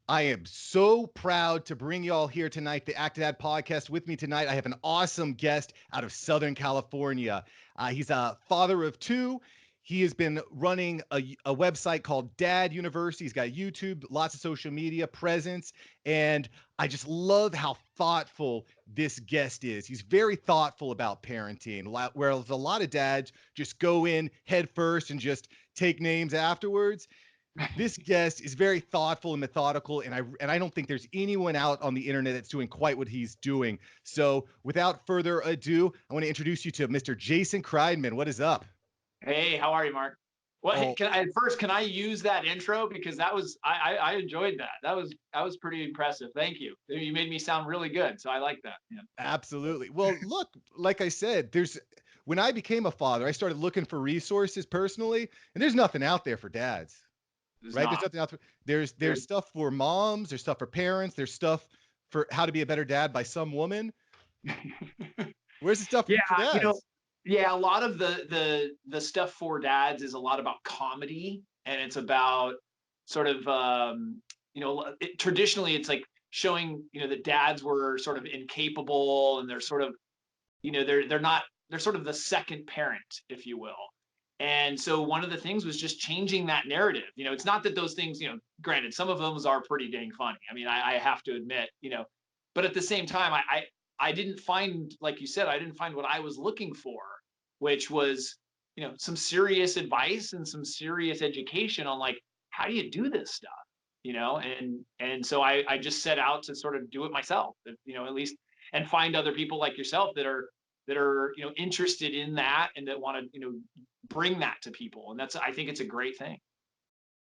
I am so proud to bring y'all here tonight, the Act Dad podcast. With me tonight, I have an awesome guest out of Southern California. He's a father of two. He has been running a website called Dad University. He's got YouTube, lots of social media presence, and I just love how thoughtful this guest is. He's very thoughtful about parenting, whereas a lot of dads just go in head first and just take names afterwards. This guest is very thoughtful and methodical, and I don't think there's anyone out on the internet that's doing quite what he's doing. So, without further ado, I want to introduce you to Mr. Jason Kreidman. What is up? Hey, how are you, Mark? Well, hey, Oh, can I use that intro because that was I enjoyed that. That was pretty impressive. Thank you. You made me sound really good, so I like that. Yeah. absolutely. Well, look, like I said, there's when I became a father, I started looking for resources personally, and there's nothing out there for dads, There's right? There's not. nothing out there. There's There's stuff for moms, there's stuff for parents, there's stuff for how to be a better dad by some woman. Where's the stuff yeah, for you know, dads? yeah, a lot of the stuff for dads is a lot about comedy, and it's about sort of traditionally it's like showing that dads were sort of incapable, and they're sort of they're not, they're sort of the second parent, if you will. And so one of the things was just changing that narrative. It's not that those things, granted, some of those are pretty dang funny. I mean, I have to admit, but at the same time, I didn't find, like you said, I didn't find what I was looking for, which was, some serious advice and some serious education on, like, how do you do this stuff? And so I just set out to sort of do it myself, at least, and find other people like yourself that are interested in that, and that want to bring that to people. And I think it's a great thing.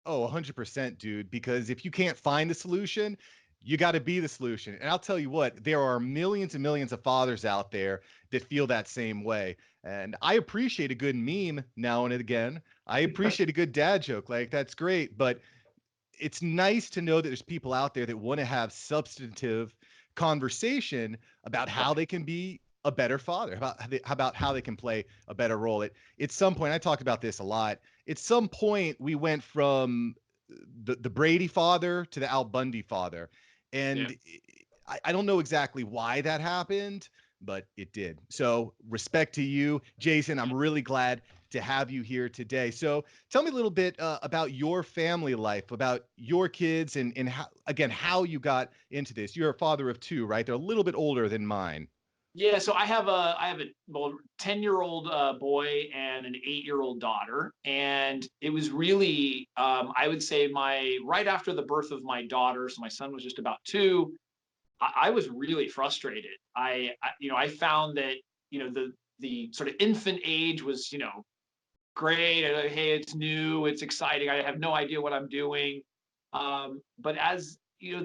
Oh, 100%, dude, because if you can't find the solution, you got to be the solution. And I'll tell you what, there are millions and millions of fathers out there that feel that same way. And I appreciate a good meme now and again. I appreciate a good dad joke. Like, that's great. But it's nice to know that there's people out there that want to have substantive conversation about how Right. they can be a better father, about how they can play a better role. At some point, I talked about this a lot. At some point, we went from the Brady father to the Al Bundy father, Yeah. and I don't know exactly why that happened, but it did. So respect to you, Jason. I'm really glad to have you here today. So tell me a little bit about your family life, about your kids, and how, again, how you got into this. You're a father of two, right? They're a little bit older than mine. Yeah, so I have a well 10-year-old boy and an 8-year-old daughter, and it was really, I would say, my right after the birth of my daughter, so my son was just about 2. I was really frustrated. I found that the sort of infant age was, great. Hey, it's new, it's exciting. I have no idea what I'm doing. But as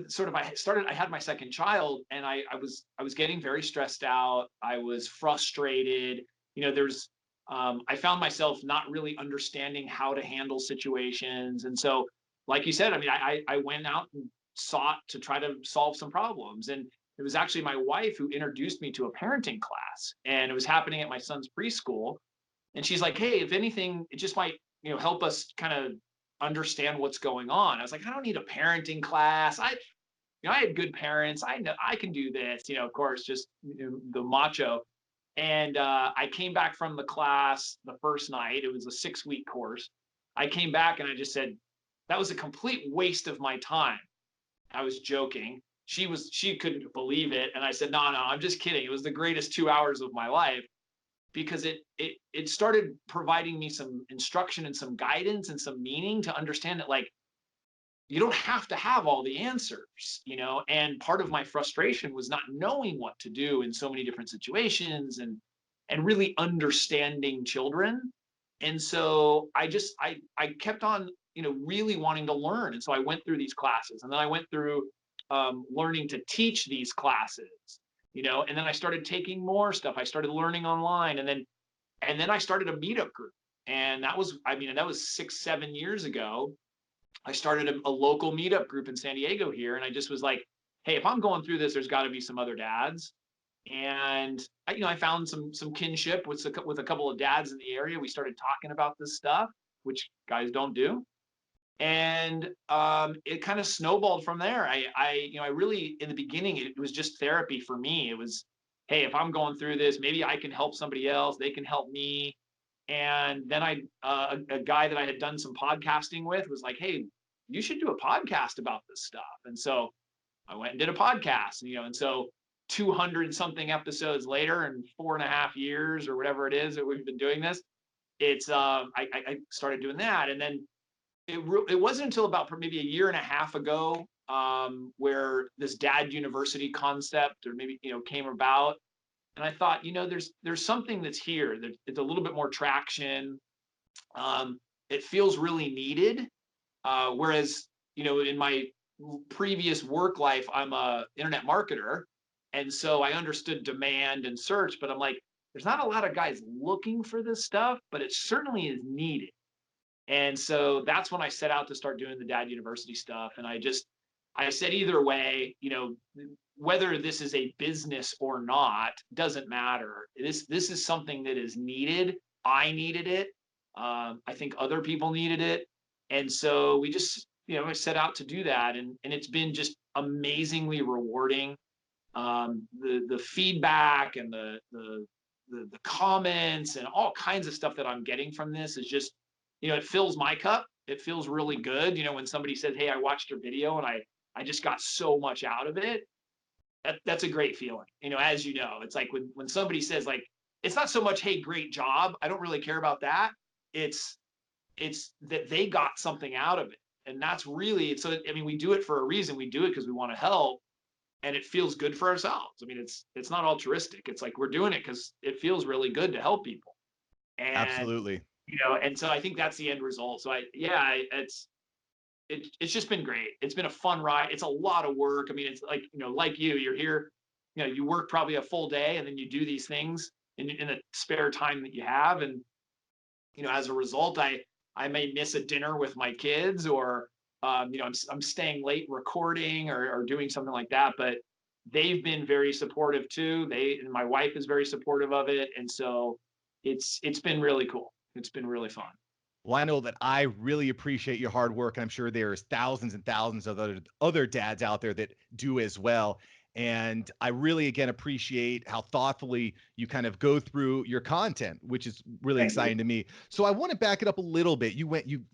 sort of I had my second child, and I was getting very stressed out. I was frustrated. There's I found myself not really understanding how to handle situations, and so, like you said, I mean, I went out and sought to try to solve some problems, and it was actually my wife who introduced me to a parenting class, and it was happening at my son's preschool. And she's like, hey, if anything, it just might help us kind of understand what's going on. I was like, I don't need a parenting class. I had good parents. I know I can do this. Of course, just the macho. And I came back from the class the first night. It was a 6-week course. I came back and I just said, that was a complete waste of my time. I was joking. She couldn't believe it, and I said, no, no, I'm just kidding. It was the greatest 2 hours of my life, because it started providing me some instruction and some guidance and some meaning to understand that, like, you don't have to have all the answers. And part of my frustration was not knowing what to do in so many different situations, and really understanding children. And so I kept on really wanting to learn, and so I went through these classes, and then I went through learning to teach these classes, and then I started taking more stuff. I started learning online, and then I started a meetup group. And that was 6, 7 years ago. I started a local meetup group in San Diego here, and I just was like, hey, if I'm going through this, there's got to be some other dads. And I found some kinship with a couple of dads in the area. We started talking about this stuff, which guys don't do. And it kind of snowballed from there. I really, in the beginning, it was just therapy for me. It was, hey, if I'm going through this, maybe I can help somebody else. They can help me. And then a guy that I had done some podcasting with was like, hey, you should do a podcast about this stuff. And so I went and did a podcast, and so 200 something episodes later, and 4.5 years or whatever it is that we've been doing this, it's I started doing that. And then it wasn't until about maybe a year and a half ago, where this dad university concept, or maybe, came about. And I thought, there's something that's here. It's a little bit more traction. It feels really needed. Whereas, in my previous work life, I'm a internet marketer, and so I understood demand and search. But I'm like, there's not a lot of guys looking for this stuff, but it certainly is needed. And so that's when I set out to start doing the dad university stuff. And I said, either way, whether this is a business or not doesn't matter. This is something that is needed. I needed it. I think other people needed it. And so we just, I set out to do that. And it's been just amazingly rewarding. The feedback and the comments and all kinds of stuff that I'm getting from this is just, it fills my cup. It feels really good. When somebody says, hey, I watched your video and I just got so much out of it. That's a great feeling. As you know, it's like when somebody says, like, it's not so much, hey, great job. I don't really care about that. It's that they got something out of it. And that's really, so I mean, we do it for a reason. We do it because we want to help, and it feels good for ourselves. I mean, it's not altruistic. It's like we're doing it because it feels really good to help people. And Absolutely. and so I think that's the end result. So it's just been great. It's been a fun ride. It's a lot of work. I mean, it's like, like you're here, you work probably a full day, and then you do these things in the spare time that you have. And, as a result, I may miss a dinner with my kids, or, I'm staying late recording, or doing something like that. But they've been very supportive too. And my wife is very supportive of it. And so it's been really cool. It's been really fun. Well, I know that I really appreciate your hard work, and I'm sure there's thousands and thousands of other dads out there that do as well. And I really, again, appreciate how thoughtfully you kind of go through your content, which is really Thank you. exciting to me. So I want to back it up a little bit. You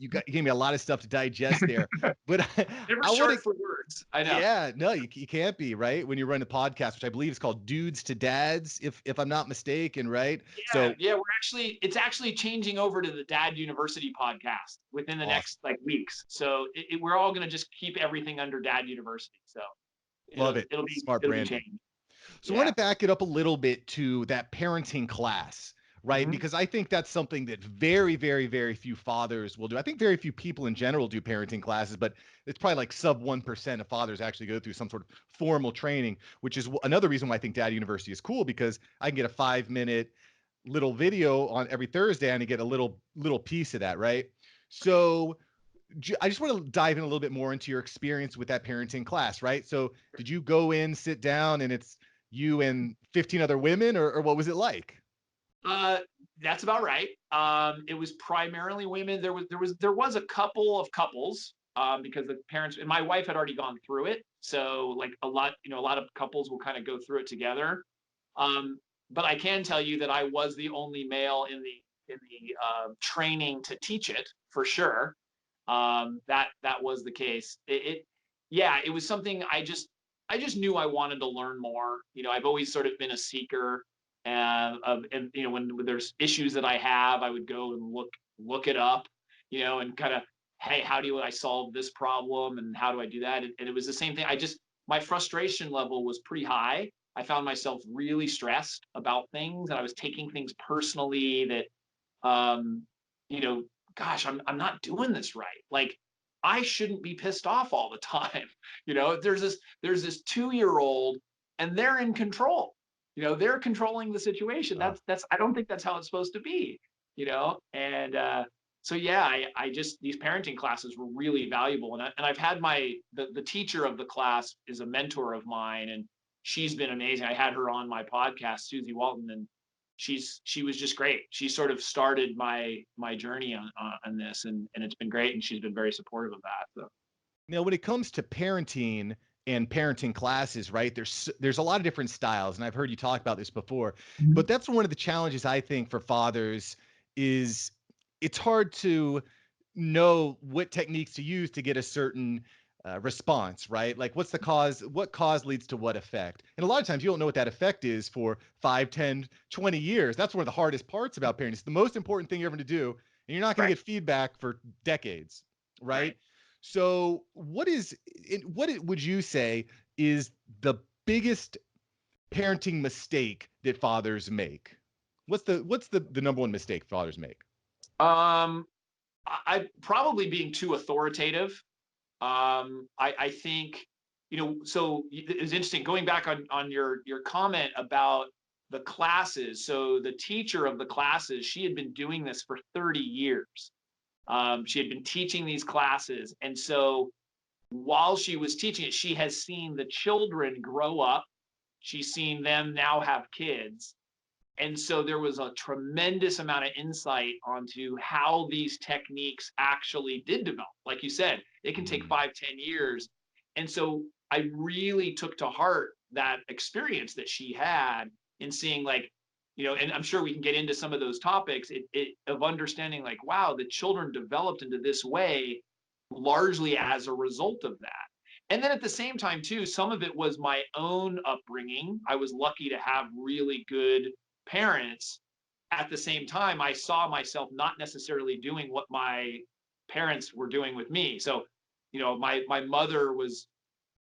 gave me a lot of stuff to digest there, but Never I want to. short for words. I know. Yeah, no, you can't be, right? When you run a podcast, which I believe is called Dudes to Dads, if I'm not mistaken, right? Yeah, So yeah, it's actually changing over to the Dad University podcast within the awesome. next like weeks. So we're all going to just keep everything under Dad University. So Love it. it'll be Smart it'll be branding. changed. So I want Yeah. to back it up a little bit to that parenting class, right? Hmm. Because I think that's something that very, very, very few fathers will do. I think very few people in general do parenting classes, but it's probably like sub 1% of fathers actually go through some sort of formal training, which is another reason why I think Dad University is cool, because I can get a 5 minute little video on every Thursday and I get a little piece of that, right? So I just want to dive in a little bit more into your experience with that parenting class, right? So did you go in, sit down, and it's you and 15 other women, or what was it like? Uh, that's about right. It was primarily women. There was a couple of couples, because the parents and my wife had already gone through it. So like a lot of couples will kind of go through it together. Um, but I can tell you that I was the only male in the training to teach it for sure. That was the case. Yeah, it was something I just knew I wanted to learn more. I've always sort of been a seeker, and when there's issues that I have, I would go and look it up, and kind of, hey, how do I solve this problem, and how do I do that? And it was the same thing. My frustration level was pretty high. I found myself really stressed about things, and I was taking things personally that, um, you know, gosh, I'm not doing this right. Like, I shouldn't be pissed off all the time. There's this 2-year old, and they're in control. They're controlling the situation. Uh, That's I don't think that's how it's supposed to be. And so yeah, I just these parenting classes were really valuable, and I've had the teacher of the class is a mentor of mine, and she's been amazing. I had her on my podcast, Susie Walton, and she was just great. She sort of started my journey on this, and it's been great, and she's been very supportive of that. So Now, when it comes to parenting and parenting classes, right? There's a lot of different styles, and I've heard you talk about this before. But Mhm. that's one of the challenges I think for fathers is it's hard to know what techniques to use to get a certain response, right? Like what's the cause, what cause leads to what effect? And a lot of times you don't know what that effect is for 5, 10, 20 years. That's one of the hardest parts about parenting. It's the most important thing you're ever to do, and you're not going to Right, get feedback for decades, right? right. So, would you say is the biggest parenting mistake that fathers make? What's the number one mistake fathers make? Um, I probably being too authoritative. I think, so it was interesting going back on your comment about the classes. So the teacher of the classes, she had been doing this for 30 years. She had been teaching these classes, and so while she was teaching it, she has seen the children grow up. She's seen them now have kids, and so there was a tremendous amount of insight onto how these techniques actually did develop. Like you said, it can take Mm, 5, 10 years. And so I really took to heart that experience that she had in seeing, like, and I'm sure we can get into some of those topics, of understanding, like, wow, the children developed into this way largely as a result of that. And then at the same time, too, some of it was my own upbringing. I was lucky to have really good parents. At the same time, I saw myself not necessarily doing what my parents were doing with me. So, my mother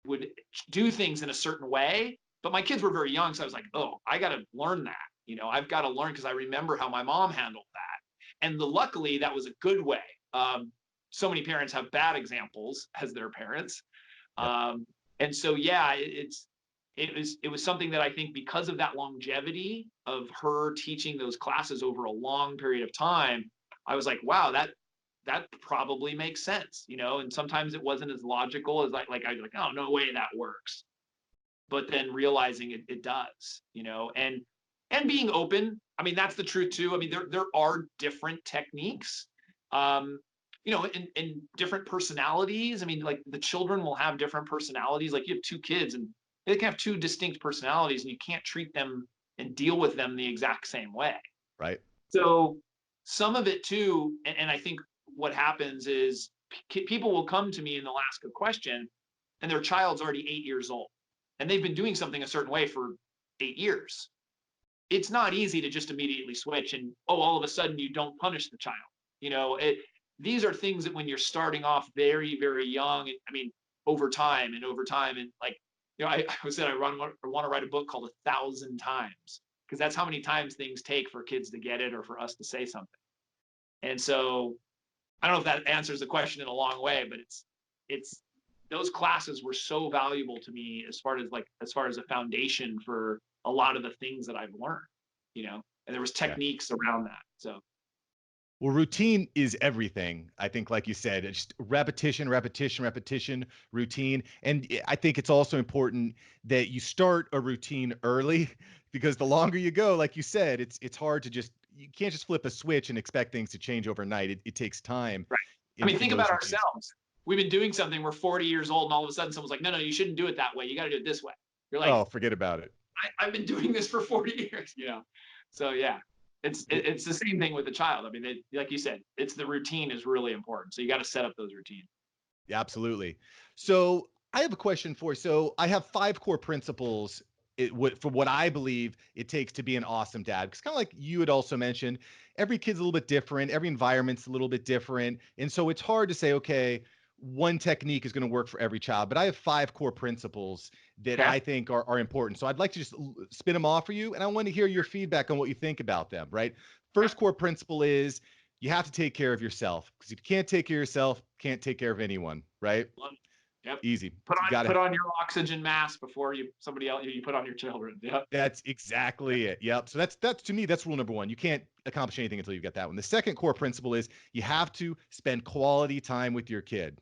would do things in a certain way, but my kids were very young, so I was like, oh, I got to learn that. I've got to learn because I remember how my mom handled that, and luckily that was a good way. So many parents have bad examples as their parents, yep. and so yeah, it was something that I think, because of that longevity of her teaching those classes over a long period of time, I was like, wow, that probably makes sense, and sometimes it wasn't as logical as like I was like, oh, no way that works. But then realizing it does, and being open. I mean, that's the truth too. I mean, there are different techniques. Um, and different personalities. I mean, like, the children will have different personalities. Like, you have two kids and they can have two distinct personalities, and you can't treat them and deal with them the exact same way. Right. So some of it too, and I think what happens is people will come to me and they'll ask a question, and their child's already 8 years old, and they've been doing something a certain way for 8 years. It's not easy to just immediately switch and, oh, all of a sudden you don't punish the child. These are things that when you're starting off very, very young, I mean, over time, and, like, I said, I want to write a book called 1,000 times, because that's how many times things take for kids to get it or for us to say something. And so I don't know if that answers the question in a long way, but it's those classes were so valuable to me, as far as a foundation for a lot of the things that I've learned, and there was Yeah. techniques around that. So Well, routine is everything. I think, like you said, it's just repetition, repetition, repetition, routine. And I think it's also important that you start a routine early because the longer you go, like you said, it's hard to just you can't just flip a switch and expect things to change overnight. It takes time right. I mean, for think about those routines. ourselves. We've been doing something, we're 40 years old, and all of a sudden someone's like, no, no, you shouldn't do it that way. You got to do it this way. You're like, Oh, forget about it. I've been doing this for 40 years. So yeah, it's the same thing with the child. I mean, like you said, it's the routine is really important. So you got to set up those routines. Yeah, absolutely. So I have a question for you. So I have 5 core principles for what I believe it takes to be an awesome dad. Because kind of like you had also mentioned, every kid's a little bit different, every environment's a little bit different, and so it's hard to say, okay, one technique is going to work for every child. But I have 5 core principles that Okay. I think are important. So I'd like to just spin them off for you, and I want to hear your feedback on what you think about them. Right. Okay. First core principle is you have to take care of yourself because if you can't take care of yourself, can't take care of anyone, right? Love it. Yep. Easy. Put You on got to, put on your oxygen mask before somebody else you put on your children. Yep. that's exactly it. Yep. So that's to me, that's rule number one. You can't accomplish anything until you've got that one. The second core principle is you have to spend quality time with your kid,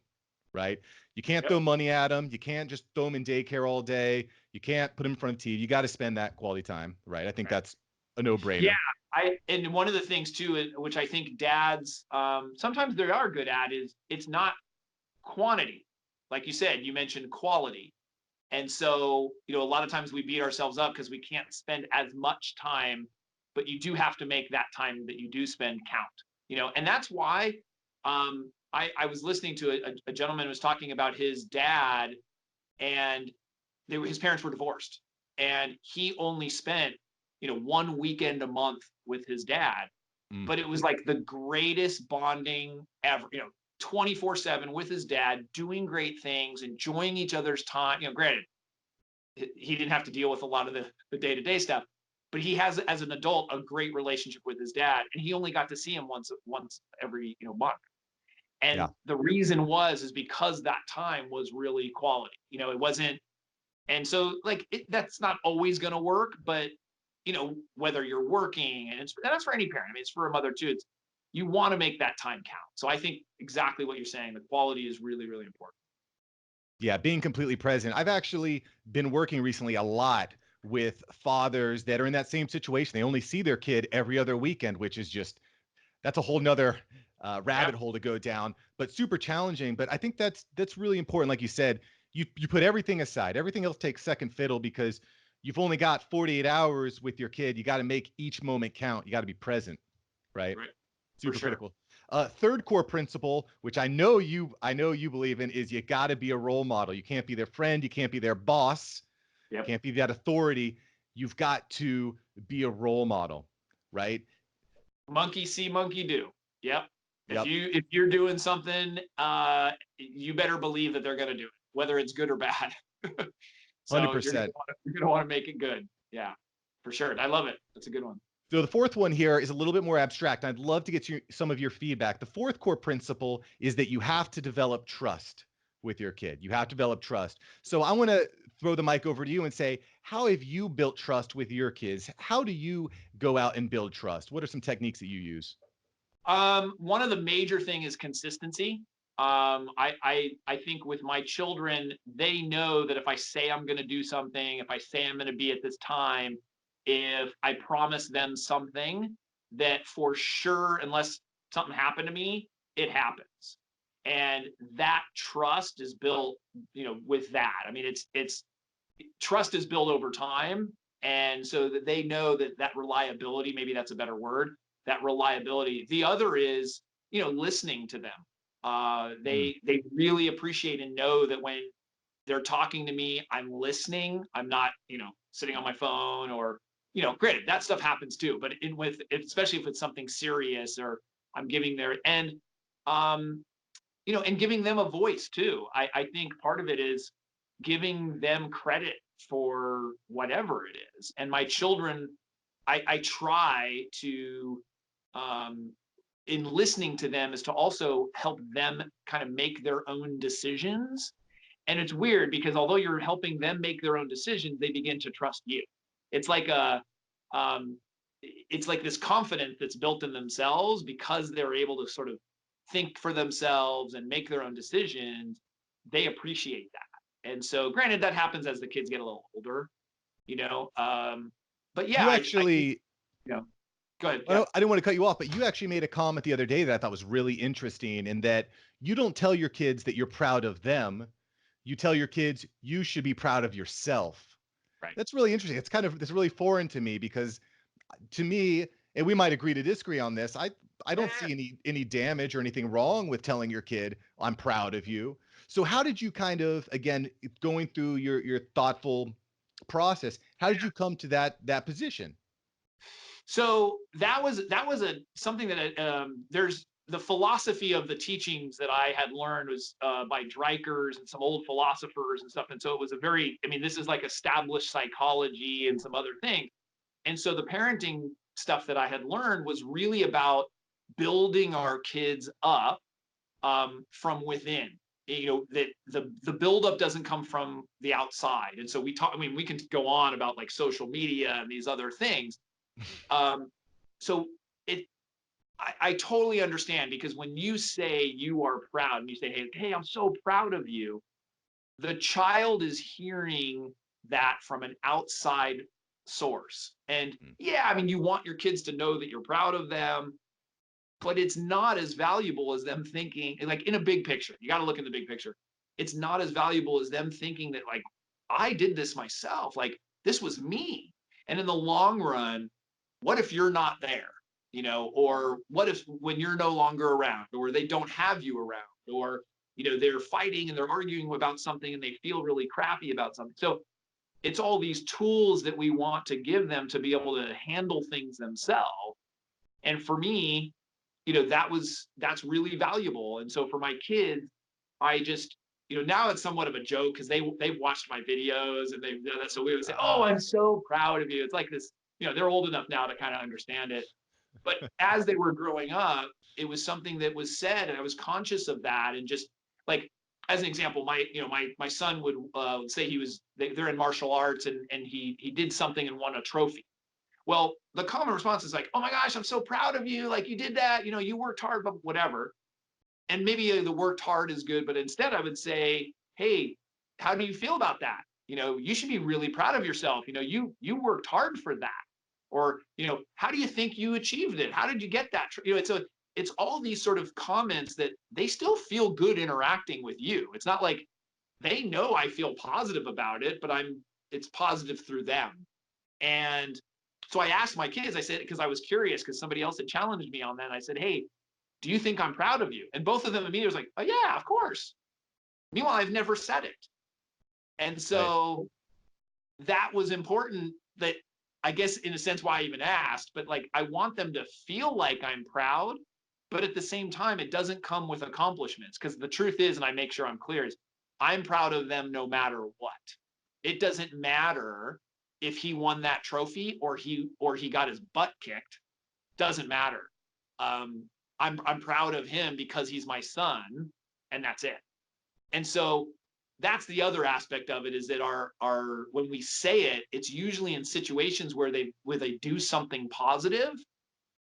right? You can't Yep. throw money at them. You can't just throw them in daycare all day. You can't put them in front of TV. You got to spend that quality time, right? I think Right. that's a Yeah, no-brainer. and one of the things too, which I think dads sometimes they are good at, is it's not quantity. Like you said, you mentioned quality. And so, a lot of times we beat ourselves up because we can't spend as much time, but you do have to make that time that you do spend count. And that's why I was listening to a gentleman who was talking about his dad, and his parents were divorced, and he only spent one weekend a month with his dad, Mm. but it was like the greatest bonding ever. 24/7 with his dad, doing great things, enjoying each other's time. Granted, he didn't have to deal with a lot of the day-to-day stuff, but he has, as an adult, a great relationship with his dad, and he only got to see him once every month. Yeah. And the reason is because that time was really quality. It wasn't. And so, like, that's not always going to work, but whether you're working, and that's for any parent. I mean, it's for a mother too. It's, you want to make that time count. So I think exactly what you're saying. The quality is really, really important. Yeah, being completely present. I've actually been working recently a lot with fathers that are in that same situation. They only see their kid every other weekend, which is just that's a whole nother Yep. rabbit hole to go down, but super challenging. But I think that's really important. Like you said, you put everything aside. Everything else takes second fiddle because you've only got 48 hours with your kid. You got to make each moment count. You got to be present, right? Right. For Super sure. critical. Third core principle, which I know you believe in, is you got to be a role model. You can't be their friend. You can't be their boss. Yep. Can't be that authority. You've got to be a role model, right? Monkey see, monkey do. Yep. If Yep. you're doing something, you better believe that they're going to do it, whether it's good or bad. So you're 100%. gonna want to make it good. Yeah, for sure. I love it. That's a good one. So the fourth one here is a little bit more abstract. I'd love to get some of your feedback. The fourth core principle is that you have to develop trust with your kid. You have to develop trust. So I want to throw the mic over to you and say, how have you built trust with your kids? How do you go out and build trust? What are some techniques that you use? One of the major thing is consistency. I think with my children, they know that if I say I'm going to do something, if I say I'm going to be at this time, if I promise them something, that for sure, unless something happened to me, it happens. And that trust is built, with that. I mean, it's trust is built over time, and so that they know that reliability, maybe that's a better word, that reliability. The other is listening to them. Mm, They really appreciate and know that when they're talking to me, I'm listening. I'm not sitting on my phone, or granted that stuff happens too, but especially if it's something serious, or I'm giving their um and giving them a voice too. I think part of it is giving them credit for whatever it is. And my children, I try to, um, in listening to them, is to also help them kind of make their own decisions. And it's weird because although you're helping them make their own decisions, they begin to trust you. It's like um, it's like this confidence that's built in themselves because they're able to sort of think for themselves and make their own decisions. They appreciate that. And so, granted, that happens as the kids get a little older, you know. But yeah, you I think, actually go ahead. I Yeah. didn't want to cut you off, but you actually made a comment the other day that I thought was really interesting, in that you don't tell your kids that you're proud of them. You tell your kids you should be proud of yourself. Right. That's really interesting. It's really foreign to me because to me, and we might agree to disagree on this, I don't Yeah. see any damage or anything wrong with telling your kid I'm proud of you. So how did you kind of, again, going through your thoughtful process, how did you come to that position? So that was a something that there's the philosophy of the teachings that I had learned was by Dreikers and some old philosophers and stuff. And so it was a very, I mean, this is like established psychology and some other things. And so the parenting stuff that I had learned was really about building our kids up from within. That the buildup doesn't come from the outside. And so we talk. I mean, we can go on about like social media and these other things. Um, so it, I totally understand, because when you say you are proud and you say, hey, I'm so proud of you, the child is hearing that from an outside source. And Mm. yeah, I mean, you want your kids to know that you're proud of them, but it's not as valuable as them thinking, like in a big picture. You got to look in the big picture. It's not as valuable as them thinking that, like, I did this myself. Like, this was me. And in the long run, what if you're not there? Or what if when you're no longer around, or they don't have you around, or, they're fighting and they're arguing about something and they feel really crappy about something. So it's all these tools that we want to give them to be able to handle things themselves. And for me, that's really valuable. And so for my kids, I just, now it's somewhat of a joke because they've watched my videos and they've done that. So we would say, "Oh, I'm so proud of you." It's like this, they're old enough now to kind of understand it. But as they were growing up, it was something that was said, and I was conscious of that. And just like, as an example, my son would say they're in martial arts, and he did something and won a trophy. Well, the common response is like, "Oh my gosh, I'm so proud of you! Like, you did that. You worked hard, but whatever." And maybe the worked hard is good, but instead I would say, "Hey, how do you feel about that? You should be really proud of yourself. You worked hard for that." Or, "How do you think you achieved it? How did you get that?" It's all these sort of comments that they still feel good interacting with you. It's not like they know I feel positive about it, but it's positive through them. And so I asked my kids, I said, because I was curious, because somebody else had challenged me on that. I said, "Hey, do you think I'm proud of you?" And both of them immediately was like, "Oh yeah, of course." Meanwhile, I've never said it. And Right. so that was important, that I guess in a sense why I even asked, but like I want them to feel like I'm proud, but at the same time, it doesn't come with accomplishments. Because the truth is, and I make sure I'm clear, is I'm proud of them no matter what. It doesn't matter if he won that trophy or he got his butt kicked. Doesn't matter. Um, I'm proud of him because he's my son, and that's it. And so that's the other aspect of it, is that our when we say it, it's usually in situations where they do something positive,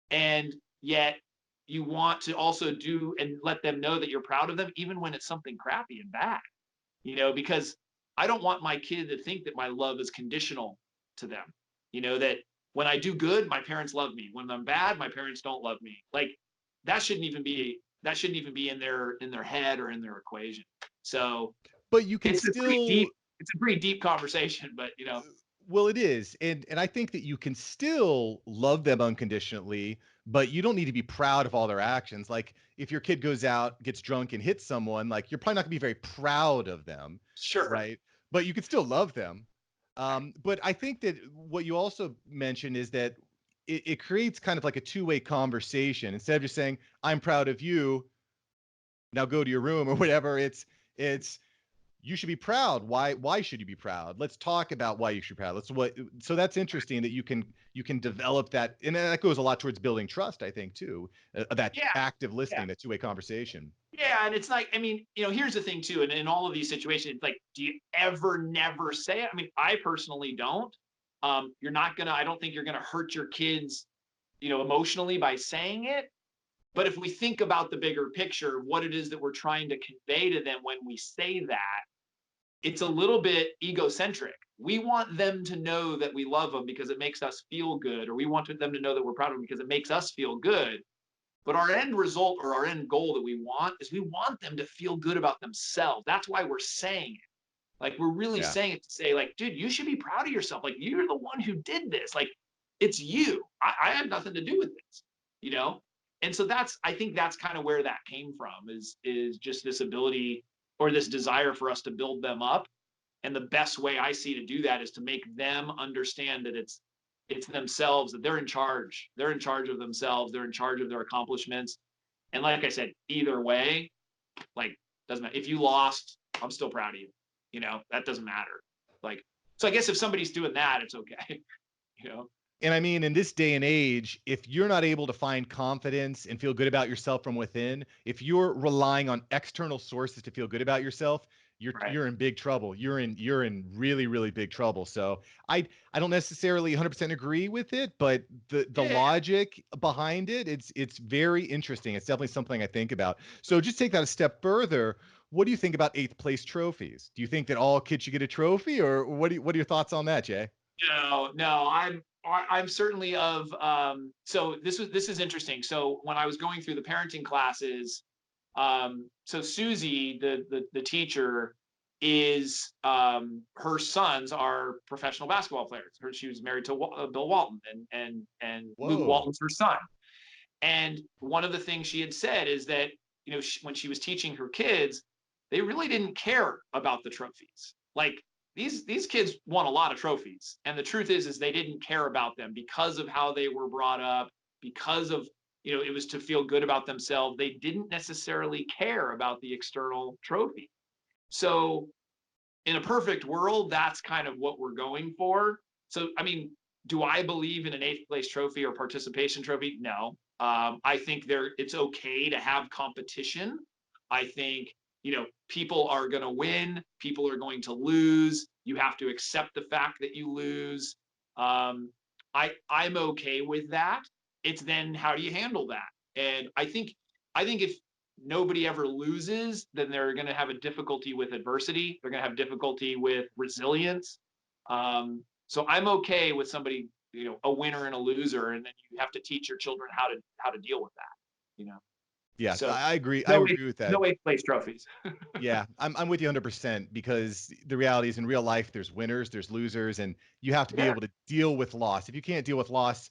and yet you want to also do and let them know that you're proud of them even when it's something crappy and bad. Because I don't want my kid to think that my love is conditional to them. That when I do good, my parents love me. When I'm bad, my parents don't love me. Like, that shouldn't even be in their head or in their equation. So But you can it's a pretty deep still it's a pretty deep conversation, but well, it is. And I think that you can still love them unconditionally, but you don't need to be proud of all their actions. Like if your kid goes out, gets drunk and hits someone, like you're probably not gonna be very proud of them, sure. right? But you can still love them. But I think that what you also mentioned is that it creates kind of like a two-way conversation. Instead of just saying, "I'm proud of you, now go to your room," or whatever, it's you should be proud. Why should you be proud? Let's talk about why you should be proud. Let's what so that's interesting that you can develop that, and that goes a lot towards building trust, I think, too. That Yeah. active Yeah. listening, that two-way conversation. Yeah, and it's like, I mean, here's the thing too, and in all of these situations, it's like, do you ever never say it? I mean, I personally don't. I don't think you're gonna hurt your kids, emotionally by saying it. But if we think about the bigger picture, what it is that we're trying to convey to them when we say that, it's a little bit egocentric. We want them to know that we love them because it makes us feel good, or we want them to know that we're proud of them because it makes us feel good. But our end result, or our end goal that we want, is we want them to feel good about themselves. That's why we're saying it. Like, we're really Yeah. saying it to say, like, dude, you should be proud of yourself. Like, you're the one who did this. Like, it's you. I had nothing to do with this, you know? And so I think that's kind of where that came from, is just this ability or this desire for us to build them up. And the best way I see to do that is to make them understand that it's themselves, that they're in charge. They're in charge of themselves. They're in charge of their accomplishments. And like I said, either way, like, doesn't matter. If you lost, I'm still proud of you. That doesn't matter. Like, so I guess if somebody's doing that, it's okay. you know? And I mean, in this day and age, if you're not able to find confidence and feel good about yourself from within, if you're relying on external sources to feel good about yourself, you're Right. you're in big trouble. You're in really, really big trouble. So I don't necessarily 100% agree with it, but the Yeah. logic behind it, it's very interesting. It's definitely something I think about. So just take that a step further. What do you think about eighth place trophies? Do you think that all kids should get a trophy, or what are your thoughts on that, Jay? No, I'm certainly of so this is interesting. So when I was going through the parenting classes, so Susie, the teacher, is her sons are professional basketball players. She was married to Bill Walton, and Luke Whoa. Walton's her son. And one of the things she had said is that, when she was teaching her kids, they really didn't care about the trophies. Like these kids won a lot of trophies, and the truth is they didn't care about them because of how they were brought up, because of, it was to feel good about themselves. They didn't necessarily care about the external trophy. So in a perfect world, that's kind of what we're going for. So, I mean, do I believe in an eighth place trophy or participation trophy? No. I think it's okay to have competition. I think, people are going to win, people are going to lose. You have to accept the fact that you lose. I'm okay with that. It's then how do you handle that? And I think if nobody ever loses, then they're going to have a difficulty with adversity. They're going to have difficulty with resilience. So I'm okay with somebody, a winner and a loser, and then you have to teach your children how to deal with that. You know. Yeah, So I agree. I no agree with that. no eighth place trophies. Yeah, I'm with you 100% because the reality is in real life, there's winners, there's losers, and you have to be Yeah. able to deal with loss. If you can't deal with loss,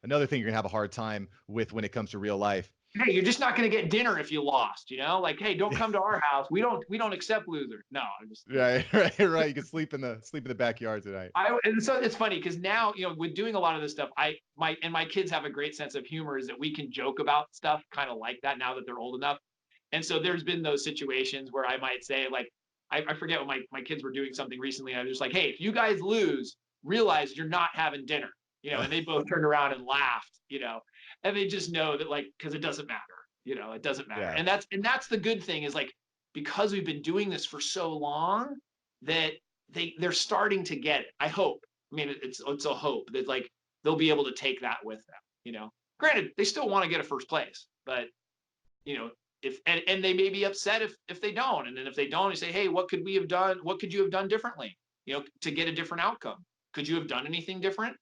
another thing you're gonna have a hard time with when it comes to real life. Hey, you're just not going to get dinner if you lost. Like, hey, don't come to our house. We don't accept losers. No, I just Right, right. You can sleep in the backyard tonight. and so it's funny because now, with doing a lot of this stuff, my kids have a great sense of humor, is that we can joke about stuff kind of like that now that they're old enough. And so there's been those situations where I might say, like, I forget what my kids were doing something recently. I was just like, hey, if you guys lose, realize you're not having dinner, and they both turned around and laughed, and they just know that, like, because it doesn't matter, it doesn't matter. Yeah, And that's the good thing, is like, because we've been doing this for so long, that they're starting to get it. I hope. I mean, it's a hope that, like, they'll be able to take that with them. Granted, they still want to get a first place, but you know, if and they may be upset if they don't, and then if they don't, you say, hey, what could we have done? What could you have done differently? To get a different outcome. Could you have done anything different?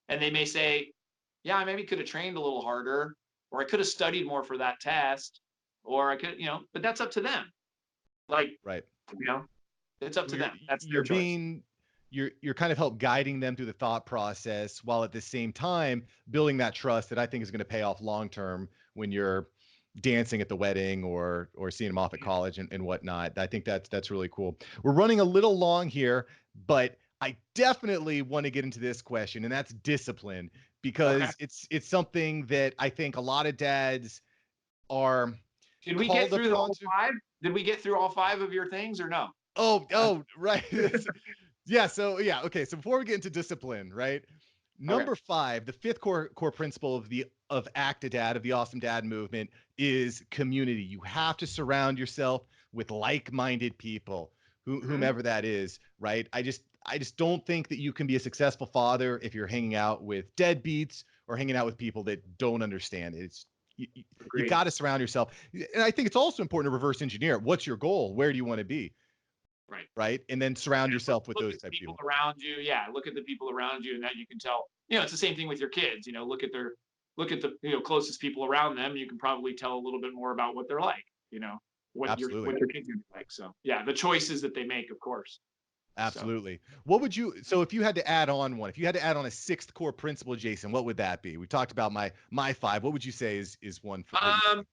And they may say, yeah, I maybe could have trained a little harder, or I could have studied more for that test, or I could, but that's up to them. Like, right. you know, it's up to You're them. That's their you're choice. being you're kind of help guiding them through the thought process while at the same time building that trust that I think is going to pay off long term when you're dancing at the wedding or seeing them off at college and whatnot. I think that's really cool. We're running a little long here, but I definitely want to get into this question, and that's discipline Okay. because it's something that I think a lot of dads are Did we get called through the upon all to. five? Did we get through all five of your things or no? Oh, right. Yeah. So yeah. Okay. So before we get into discipline, right? Okay. Number five, the fifth core principle of Act a Dad, of the Awesome Dad movement, is community. You have to surround yourself with like-minded people, Mhm. whomever that is, right? I just don't think that you can be a successful father if you're hanging out with deadbeats or hanging out with people that don't understand it. You Agreed. got to surround yourself, and I think it's also important to reverse engineer. What's your goal? Where do you want to be? Right. Right? And then surround Yeah, look, yourself with look those at the type of people people. around you. Yeah, look at the people around you, and that you can tell. It's the same thing with your kids. Look at the closest people around them. You can probably tell a little bit more about what they're like. What Absolutely. your kids are gonna be like. So yeah, the choices that they make, of course. So Absolutely. What would you so if you had to add on one, if you had to add on a sixth core principle, Jason, what would that be? We talked about my five. What would you say is one that you Um,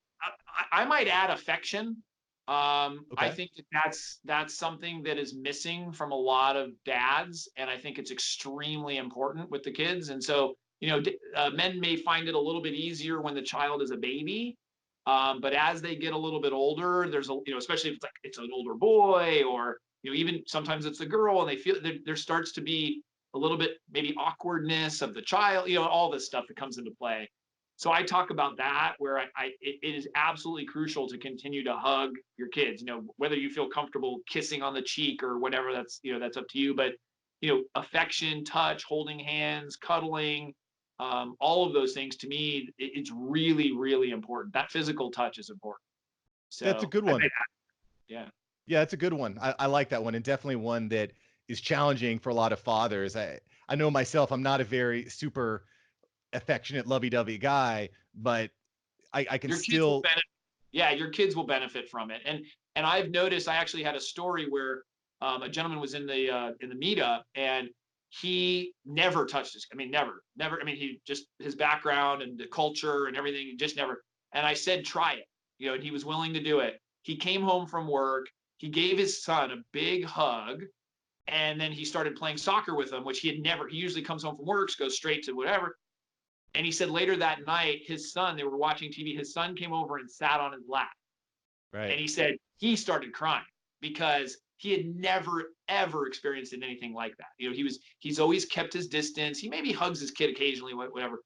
I might add affection. I okay. think that's something that is missing from a lot of dads, and I think it's extremely important with the kids. And so, men may find it a little bit easier when the child is a baby, but as they get a little bit older, especially if it's an older boy, or even sometimes it's a girl, and they feel there starts to be a little bit maybe awkwardness of the child, all this stuff that comes into play. So I talk about that, where it is absolutely crucial to continue to hug your kids. Whether you feel comfortable kissing on the cheek or whatever, that's up to you. But affection, touch, holding hands, cuddling, all of those things, to me, it's really, really important. That physical touch is important. That's a So good I one. think, yeah, Yeah, it's a good one. I like that one, and definitely one that is challenging for a lot of fathers. I know myself, I'm not a very super affectionate, lovey-dovey guy, but I can Your kids will still. benefit. Yeah, your kids will benefit from it. And I've noticed. I actually had a story where a gentleman was in the meetup, and he never touched his. I mean, never. I mean, he just his background and the culture and everything, just never. And I said, try it. And he was willing to do it. He came home from work. He gave his son a big hug, and then he started playing soccer with him, which he had never. He usually comes home from work, goes straight to whatever. And he said later that night, his son, they were watching TV, his son came over and sat on his lap. Right. And he said he started crying because he had never, ever experienced anything like that. He's always kept his distance. He maybe hugs his kid occasionally, whatever.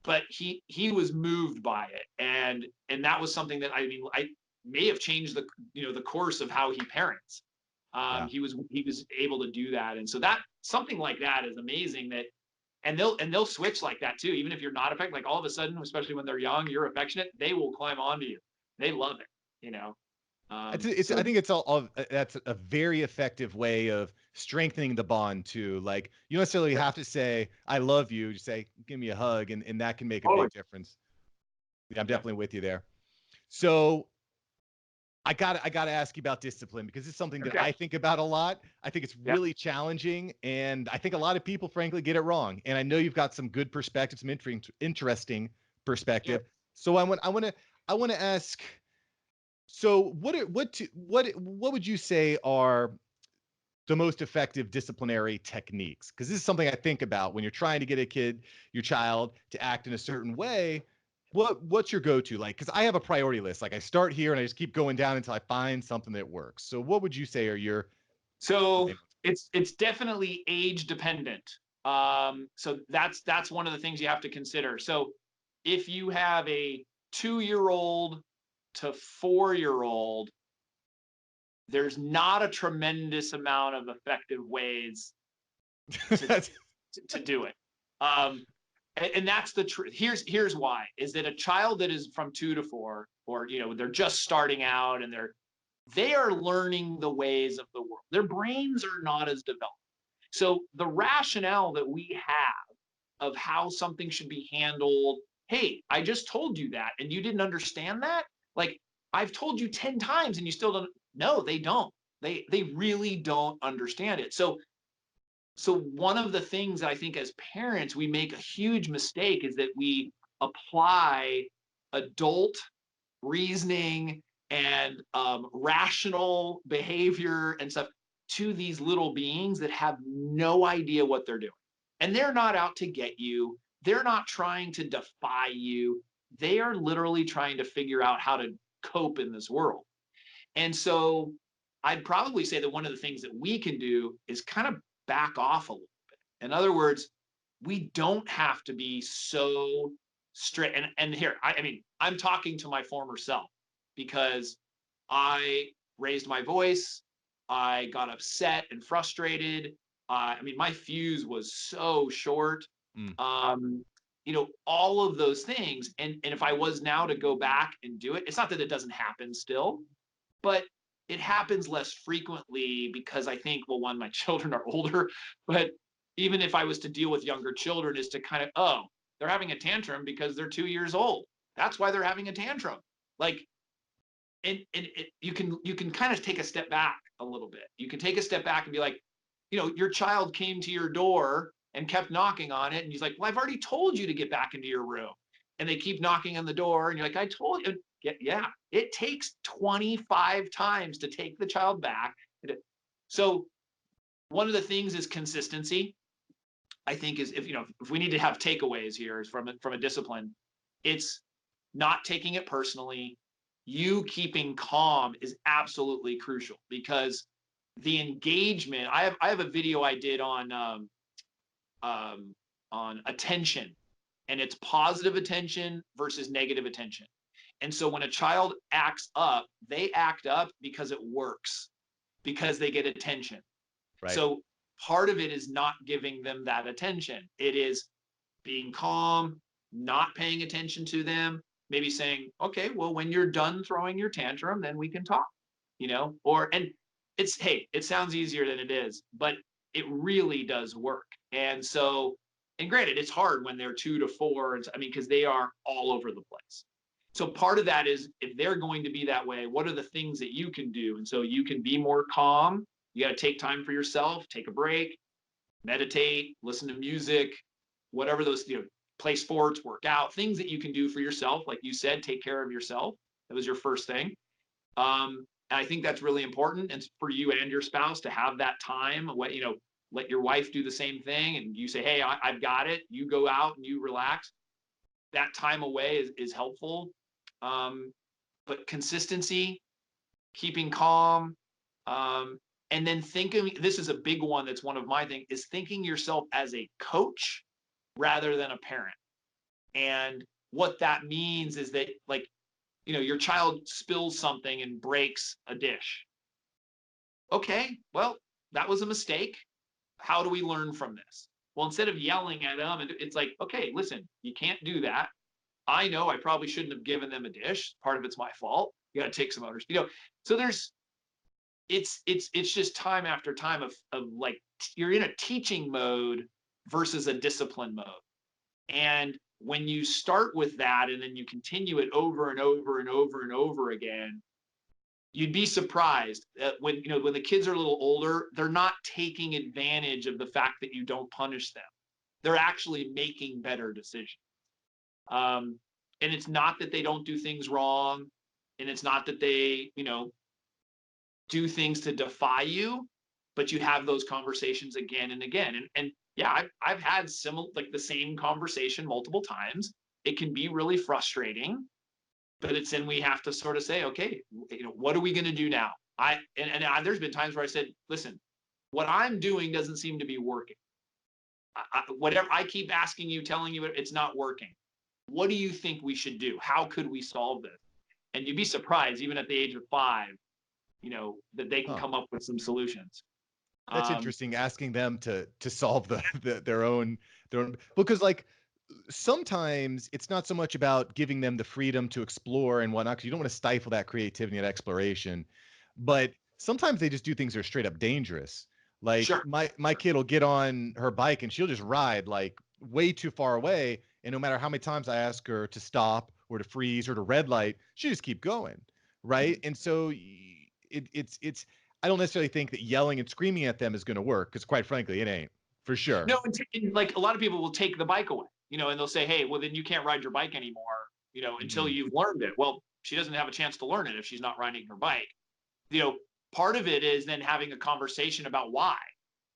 But he was moved by it. And that was something that, I mean, I may have changed the course of how he parents. Yeah. He was able to do that. And so that something like that is amazing. And they'll switch like that too. Even if you're not affectionate, like all of a sudden, especially when they're young, you're affectionate, they will climb onto you. They love it, you know. It's So I think it's all that's a very effective way of strengthening the bond too. Like you don't necessarily have to say I love you, just say give me a hug, and that can make a totally, big difference. Yeah, I'm yeah, definitely with you there. So I gotta ask you about discipline because it's something that okay, I think about a lot. I think it's yeah, really challenging, and I think a lot of people, frankly, get it wrong. And I know you've got some good perspective, some interesting sure. perspective. So I want to ask. So what would you say are the most effective disciplinary techniques? Because this is something I think about when you're trying to get your child to act in a certain way. What's your go-to? Like, because I have a priority list. Like I start here and I just keep going down until I find something that works. So what would you say are your So main it's definitely age dependent. So that's one of the things you have to consider. So if you have a 2-year old to 4-year old, there's not a tremendous amount of effective ways to ones? to do it. Um, and that's the truth. Here's why: is that a child that is from 2 to 4, or they're just starting out and they are learning the ways of the world. Their brains are not as developed. So the rationale that we have of how something should be handled, hey, I just told you that and you didn't understand that. Like I've told you 10 times and you still don't. No, they don't. They really don't understand it. So one of the things that I think as parents we make a huge mistake is that we apply adult reasoning and rational behavior and stuff to these little beings that have no idea what they're doing. And they're not out to get you. They're not trying to defy you. They are literally trying to figure out how to cope in this world. And so I'd probably say that one of the things that we can do is kind of back off a little bit. In other words, we don't have to be so strict. And here, I mean, I'm talking to my former self because I raised my voice. I got upset and frustrated. I mean, my fuse was so short. Mm, Um, all of those things. And if I was now to go back and do it, it's not that it doesn't happen still, but it happens less frequently because I think, well, one, my children are older, but even if I was to deal with younger children, is to kind of, oh, they're having a tantrum because they're 2 years old. That's why they're having a tantrum. Like, and you can kind of take a step back a little bit. You can take a step back and be like, your child came to your door and kept knocking on it, and he's like, well, I've already told you to get back into your room, and they keep knocking on the door, and you're like, I told you. Yeah, it takes 25 times to take the child back. So one of the things is consistency. I think is if we need to have takeaways here from a discipline, it's not taking it personally. You keeping calm is absolutely crucial because the engagement. I have a video I did on attention, and it's positive attention versus negative attention. And so when a child acts up, they act up because it works, because they get attention. right. So part of it is not giving them that attention. It is being calm, not paying attention to them, maybe saying, okay, well, when you're done throwing your tantrum, then we can talk, or, and hey, it sounds easier than it is, but it really does work. And so, and granted, it's hard when they're 2 to 4. I mean, because they are all over the place. So part of that is if they're going to be that way, what are the things that you can do? And so you can be more calm. You got to take time for yourself, take a break, meditate, listen to music, whatever those, play sports, work out, things that you can do for yourself. Like you said, take care of yourself. That was your first thing. And I think that's really important, and for you and your spouse to have that time. Let your wife do the same thing, and you say, "Hey, I've got it." You go out and you relax. That time away is helpful. Um, but consistency, keeping calm, um, and then thinking. This is a big one. That's one of my things, is thinking yourself as a coach rather than a parent. And what that means is that, like, your child spills something and breaks a dish. Okay, well, that was a mistake. How do we learn from this? Well, instead of yelling at them, it's like, okay, listen, you can't do that. I know I probably shouldn't have given them a dish. Part of it's my fault. You got to take some ownership. So it's just time after time of like, you're in a teaching mode versus a discipline mode. And when you start with that and then you continue it over and over and over and over again, you'd be surprised when the kids are a little older, they're not taking advantage of the fact that you don't punish them. They're actually making better decisions. Um, and it's not that they don't do things wrong, and it's not that they do things to defy you, but you have those conversations again and again. And yeah, I've had similar, like, the same conversation multiple times. It can be really frustrating, but it's then we have to sort of say, okay, what are we going to do now? There's been times where I said, listen, what I'm doing doesn't seem to be working. Whatever I keep asking you, telling you, it's not working. What do you think we should do? How could we solve this? And you'd be surprised, even at the age of 5, that they can Huh. come up with some solutions. That's Um, interesting. Asking them to solve their own, because like sometimes it's not so much about giving them the freedom to explore and whatnot, because you don't want to stifle that creativity and exploration. But sometimes they just do things that are straight up dangerous. Like sure. my kid will get on her bike and she'll just ride like way too far away. And no matter how many times I ask her to stop or to freeze or to red light, she just keep going. Right. And so it's I don't necessarily think that yelling and screaming at them is going to work, because quite frankly, it ain't, for sure. No, and like, a lot of people will take the bike away, and they'll say, hey, well, then you can't ride your bike anymore, until Mhm. you've learned it. Well, she doesn't have a chance to learn it if she's not riding her bike. you know Part of it is then having a conversation about why,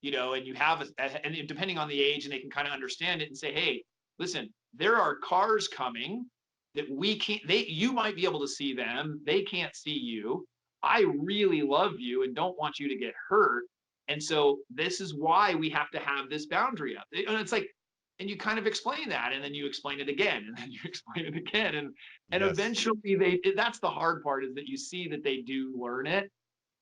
and you have and depending on the age, and they can kind of understand it and say, hey, listen, there are cars coming that we can't they you might be able to see them, they can't see you. I really love you and don't want you to get hurt, and so this is why we have to have this boundary up. And it's like, and you kind of explain that, and then you explain it again, and then you explain it again, and Yes. eventually that's the hard part, is that you see that they do learn it.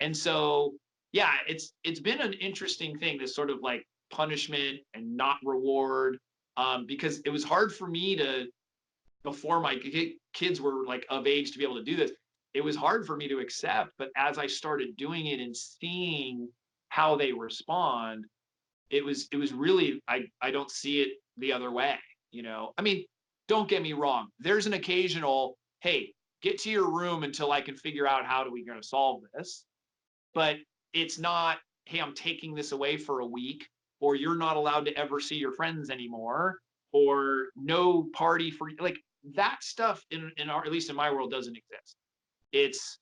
And so, yeah, it's been an interesting thing, this sort of like punishment and not reward, because it was hard for me to, before my kids were like of age to be able to do this, it was hard for me to accept. But as I started doing it and seeing how they respond, it was really, I don't see it the other way. I mean, don't get me wrong. There's an occasional, hey, get to your room until I can figure out how do we going to solve this. But it's not, hey, I'm taking this away for a week, or you're not allowed to ever see your friends anymore, or no party for, like, that stuff in our, at least in my world, doesn't exist. It's,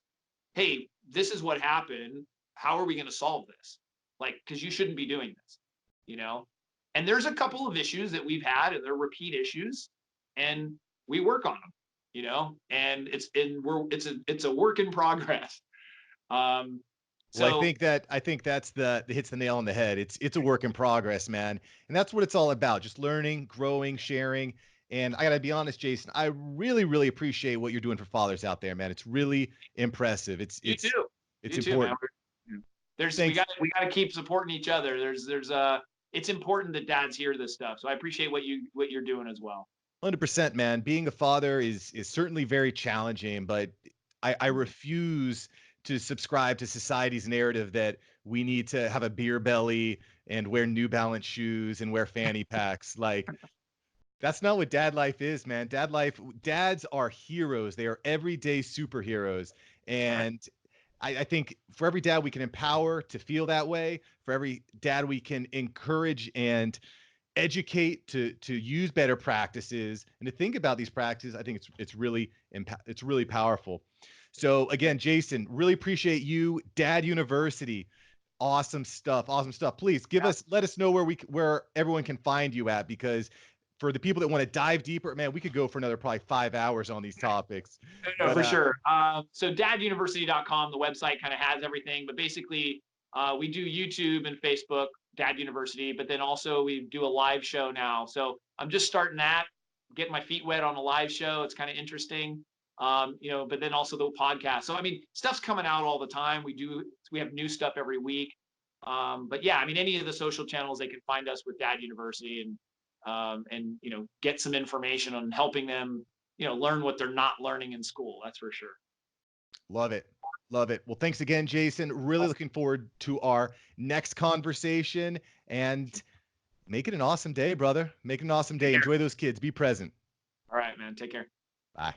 hey, this is what happened. How are we going to solve this? Like, because you shouldn't be doing this, you know? And there's a couple of issues that we've had, and they're repeat issues, and we work on them, and it's a work in progress. Um, Well, I so think that I think that's the hits the nail on the head. It's a work in progress, man. And that's what it's all about. Just learning, growing, sharing. And I gotta be honest, Jason, I really, really appreciate what you're doing for fathers out there, man. It's really impressive. It's you it's too. it's You too, man. important. There's we Thanks. got we got to keep supporting each other. There's it's important that dads hear this stuff. So I appreciate what you're doing as well. 100%, man. Being a father is certainly very challenging, but I refuse to subscribe to society's narrative that we need to have a beer belly and wear New Balance shoes and wear fanny packs. Like, that's not what dad life is, man. Dads are heroes. They are everyday superheroes. Right. And I think for every dad we can empower to feel that way, for every dad we can encourage and educate to use better practices and to think about these practices, I think it's really powerful. So again, Jason, really appreciate you. Dad University, awesome stuff, awesome stuff. Please let us know where everyone can find you at, because for the people that want to dive deeper, man, we could go for another probably 5 hours on these topics. No, But for sure. So daduniversity.com, the website kind of has everything, but basically we do YouTube and Facebook, Dad University, but then also we do a live show now. So I'm just starting that, getting my feet wet on a live show. It's kind of interesting. But then also the podcast. So I mean, stuff's coming out all the time. We have new stuff every week. But yeah, I mean, any of the social channels, they can find us with Dad University, and get some information on helping them learn what they're not learning in school. That's for sure. love it. Love it. Well, thanks again, Jason. Really looking forward to our next conversation, and make it an awesome day, brother. Make it an awesome Take day. care. Enjoy those kids. Be present. All right, man. Take care. Bye.